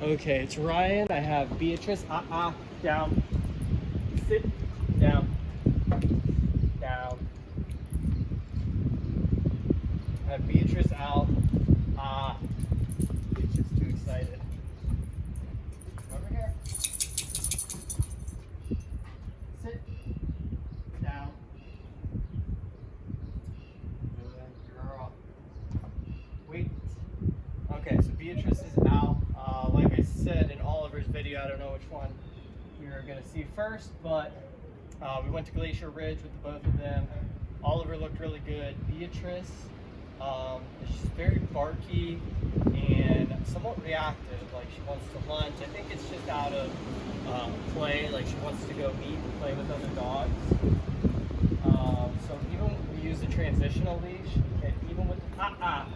Okay, it's Ryan. I have Beatrice. Down. Sit. Down. Down. I have Beatrice out. Beatrice too excited. Over here. Sit. Down. Good girl. Wait. Okay, so Beatrice is out. Like I said in Oliver's video, I don't know which one you're going to see first, but we went to Glacier Ridge with the both of them. Oliver looked really good. Beatrice, she's very barky and somewhat reactive. Like she wants to lunge. I think it's just out of play. Like she wants to go meet and play with other dogs. So even when we use the transitional leash, and even with down.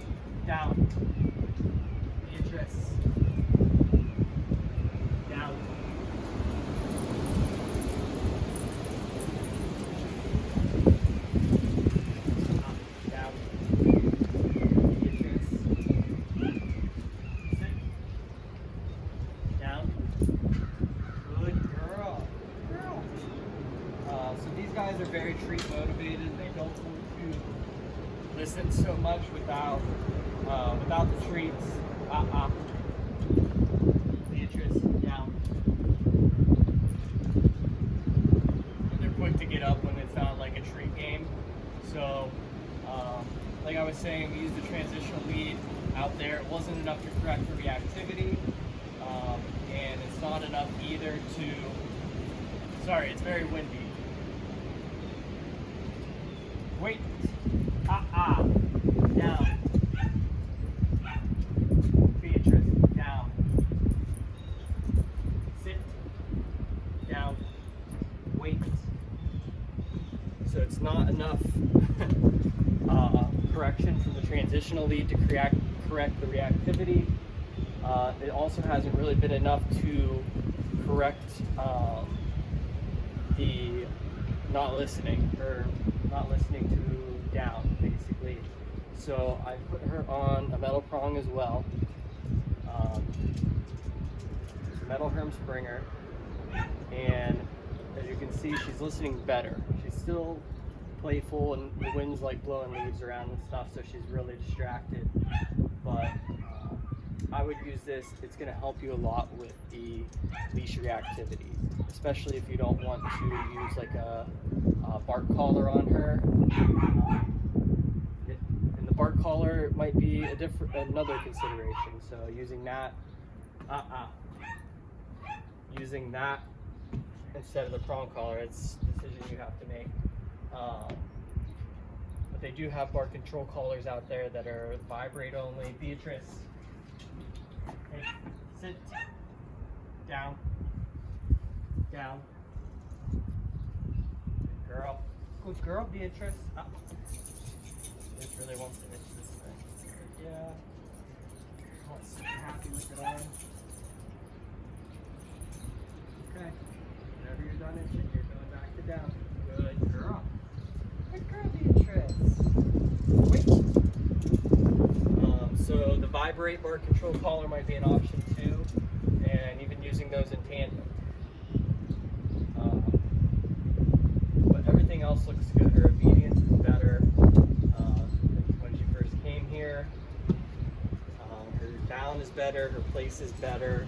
Beatrice. Down. Down. Beatrice. Sit. Down. Good girl. Girl. So these guys are very treat motivated. They don't want to listen so much without the treats. Beatrice, down. And they're quick to get up when it's not like a treat game. So, like I was saying, we used the transitional lead out there. It wasn't enough to correct the reactivity, and it's not enough either to. Sorry, it's very windy. Wait. Down. Beatrice, down. Sit. Down. Wait. So it's not enough correction from the transitional lead to correct the reactivity. It also hasn't really been enough to correct the not listening to down, basically. So I put her on a metal prong as well. Metal Herm Springer, and as you can see, she's listening better. She's still playful, and the wind's like blowing leaves around and stuff, so she's really distracted. But I would use this. It's going to help you a lot with the leash reactivity, especially if you don't want to use like a bark collar on her. And the bark collar might be another consideration. So using that, using that instead of the prong collar, it's a decision you have to make. But they do have bark control collars out there that are vibrate only. Beatrice, hey, sit, down, down. Good girl. Good girl, Beatrice. This really wants to itch this thing. Yeah. Not super happy with it on. Okay. Whenever you're done itching, you're going back to down. Good girl. Good girl, Beatrice. Wait. So the vibrate bark control collar might be an option too, and even using those in tandem. But everything else looks good. Her obedience is better when she first came here. Her down is better. Her place is better.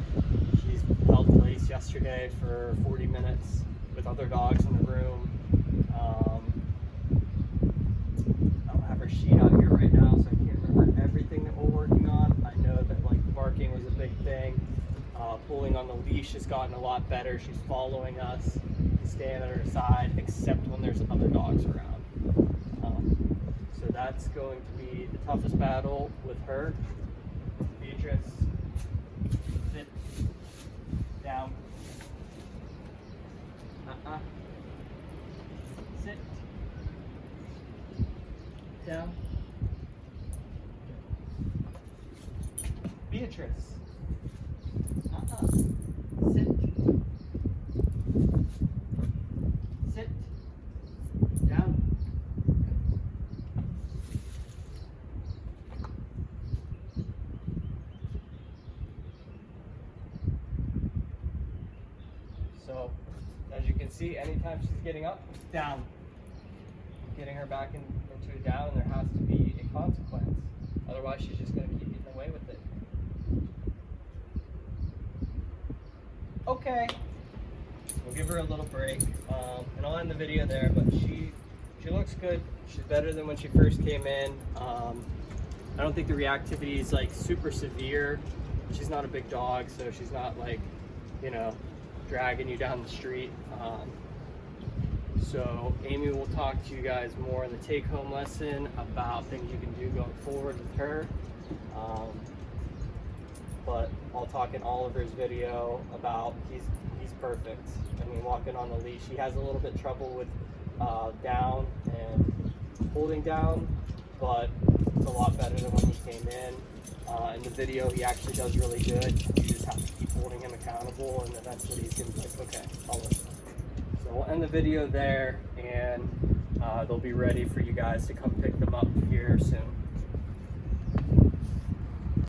She's held place yesterday for 40 minutes with other dogs in the room. I don't have her sheet out here right now, so I can't remember everything that we're working on. I know that like barking was a big thing. Pulling on the leash has gotten a lot better. She's following us, staying at her side, except when there's other dogs around. So that's going to be the toughest battle with her. Beatrice, sit, down. Sit, down. Beatrice, sit, sit, down. So as you can see, anytime she's getting up, down. Getting her back into a down, and there has to be a consequence. Otherwise, she's just going to keep getting away with it. Okay. We'll give her a little break, and I'll end the video there, but she looks good. She's better than when she first came in. I don't think the reactivity is like super severe. She's not a big dog, so she's not like, you know, dragging you down the street. So Amy will talk to you guys more in the take-home lesson about things you can do going forward with her. But I'll talk in Oliver's video about he's perfect. I mean, walking on the leash, he has a little bit trouble with down and holding down, but it's a lot better than when he came in. In the video, he actually does really good. You just have to keep holding him accountable, and eventually he's gonna be like, okay, I'll listen. So we'll end the video there, and they'll be ready for you guys to come pick them up here soon.